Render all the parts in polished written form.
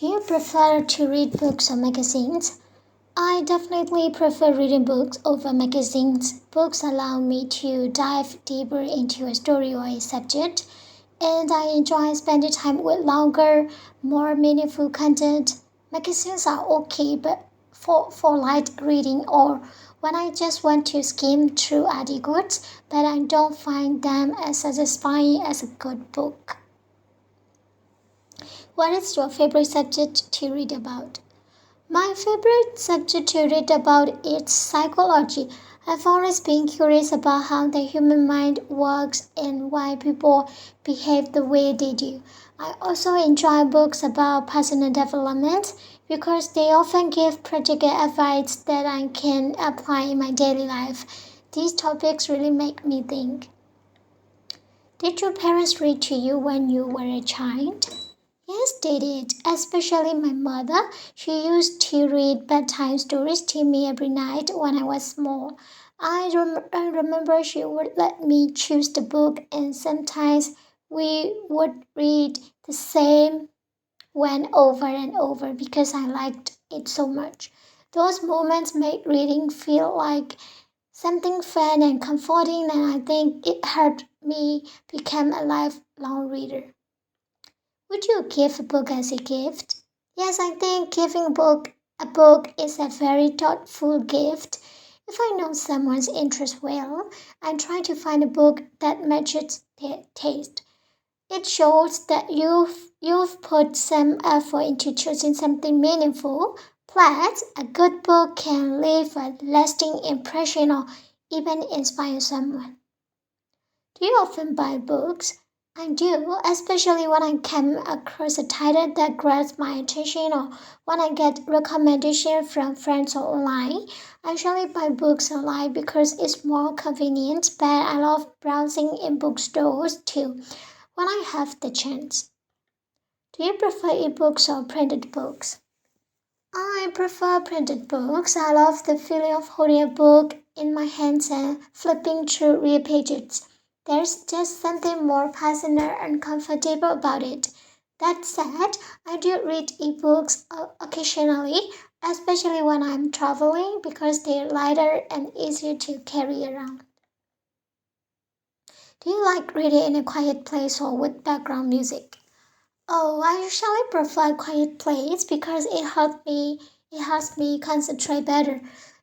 Do you prefer to read books or magazines? I definitely prefer reading books over magazines. Books allow me to dive deeper into a story or a subject, and I enjoy spending time with longer, more meaningful content. Magazines are okay, but for light reading or when I just want to skim through articles, but I don't find them as satisfying as a good book. What is your favorite subject to read about? My favorite subject to read about is psychology. I've always been curious about how the human mind works and why people behave the way they do. I also enjoy books about personal development because they often give practical advice that I can apply in my daily life. These topics really make me think. Did your parents read to you when you were a child? Yes, they did, especially my mother. She used to read bedtime stories to me every night when I was small. I remember she would let me choose the book, and sometimes we would read the same one over and over because I liked it so much. Those moments made reading feel like something fun and comforting, and I think it helped me become a lifelong reader. Would you give a book as a gift? Yes, I think giving a book is a very thoughtful gift. If I know someone's interest well, I try to find a book that matches their taste. It shows that you've put some effort into choosing something meaningful. Plus, a good book can leave a lasting impression or even inspire someone. Do you often buy books? I do, especially when I come across a title that grabs my attention or when I get recommendation from friends or online. I usually buy books online because it's more convenient, but I love browsing in bookstores too when I have the chance. Do you prefer ebooks or printed books? I prefer printed books. I love the feeling of holding a book in my hands and flipping through real pages. There's just something more personal and comfortable about it. That said, I do read ebooks occasionally, especially when I'm traveling because they're lighter and easier to carry around. Do you like reading in a quiet place or with background music? Oh, I usually prefer quiet place because it helps me concentrate better,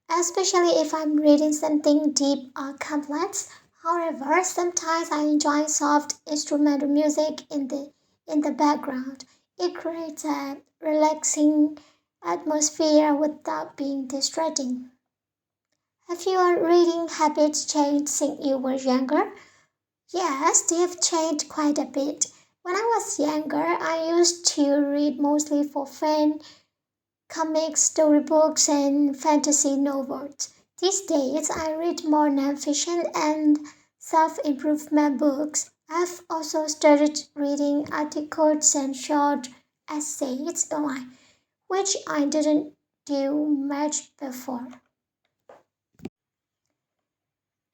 especially if I'm reading something deep or complex. However, sometimes I enjoy soft instrumental music in the background. It creates a relaxing atmosphere without being distracting. Have your reading habits changed since you were younger? Yes, they've changed quite a bit. When I was younger, I used to read mostly for fun, comics, storybooks, and fantasy novels. These days, I read more nonfiction and self improvement books. I've also started reading articles and short essays online, which I didn't do much before.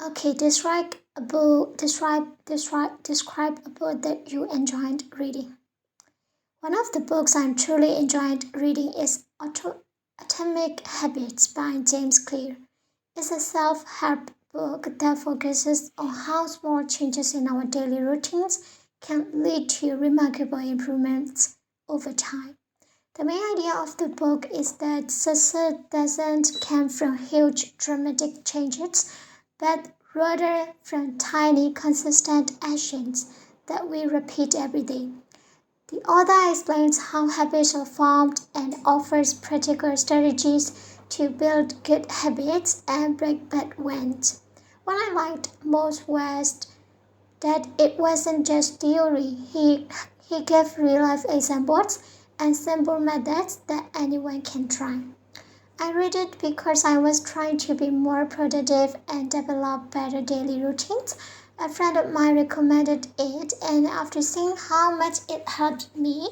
Okay, describe a book that you enjoyed reading. One of the books I'm truly enjoyed reading is Atomic Habits by James Clear. It's a self-help book that focuses on how small changes in our daily routines can lead to remarkable improvements over time. The main idea of the book is that success doesn't come from huge dramatic changes, but rather from tiny consistent actions that we repeat every day. The author explains how habits are formed and offers practical strategies to build good habits and break bad ones. What I liked most was that it wasn't just theory. He gave real life examples and simple methods that anyone can try. I read it because I was trying to be more productive and develop better daily routines. A friend of mine recommended it, and after seeing how much it helped him,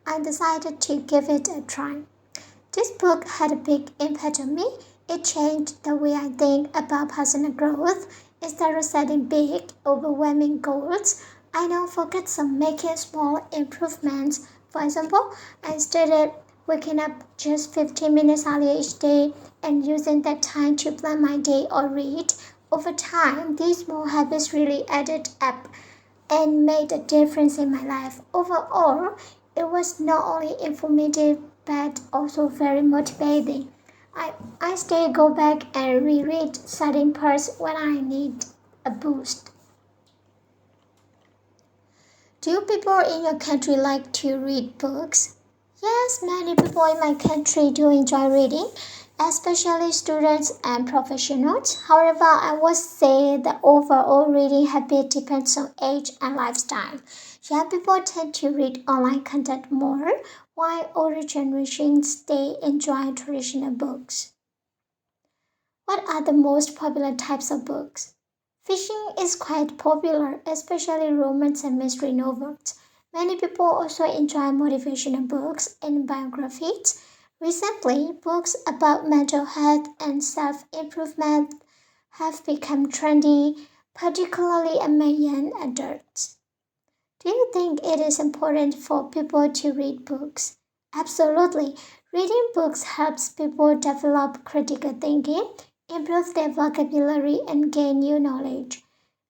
I decided to give it a try. This book had a big impact on me. It changed the way I think about personal growth. Instead of setting big, overwhelming goals, I now focus on making small improvements. For example, I started waking up just 15 minutes earlier each day and using that time to plan my day or read. Over time, these small habits really added up and made a difference in my life. Overall, it was not only informative but also very motivating. I still go back and reread certain parts when I need a boost. Do people in your country like to read books? Yes, many people in my country do enjoy reading, especially students and professionals. However, I would say the overall reading habit depends on age and lifestyle. Young people tend to read online content more, while older generations they enjoy traditional books. What are the most popular types of books? Fishing is quite popular, especially romance and mystery novels. Many people also enjoy motivational books and biographies. Recently, books about mental health and self improvement have become trendy, particularly among young adults. Do you think it is important for people to read books? Absolutely. Reading books helps people develop critical thinking, improve their vocabulary, and gain new knowledge.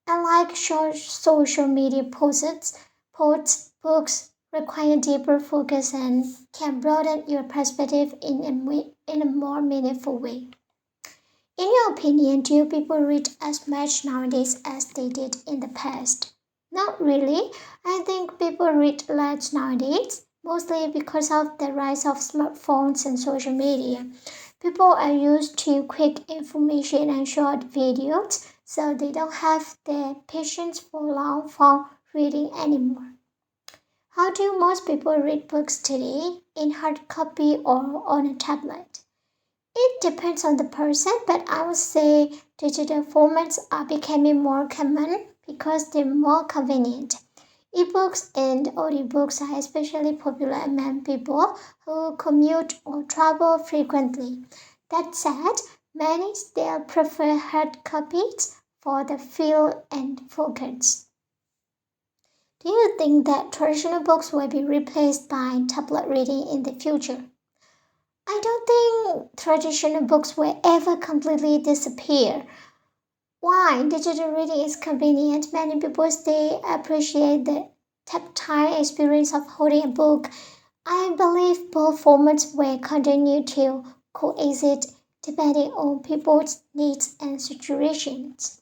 Unlike short social media posts, books require deeper focus and can broaden your perspective in a more meaningful way. In your opinion, do people read as much nowadays as they did in the past? Not really. I think people read less nowadays, mostly because of the rise of smartphones and social media. People are used to quick information and short videos, so they don't have the patience for long form reading anymore. How do most people read books today? In hard copy or on a tablet? It depends on the person, but I would say digital formats are becoming more common because they're more convenient. Ebooks and audiobooks are especially popular among people who commute or travel frequently. That said, many still prefer hard copies for the feel and focus. Do you think that traditional books will be replaced by tablet reading in the future? I don't think traditional books will ever completely disappear. While digital reading is convenient, many people still appreciate the tactile experience of holding a book. I believe both formats will continue to coexist depending on people's needs and situations.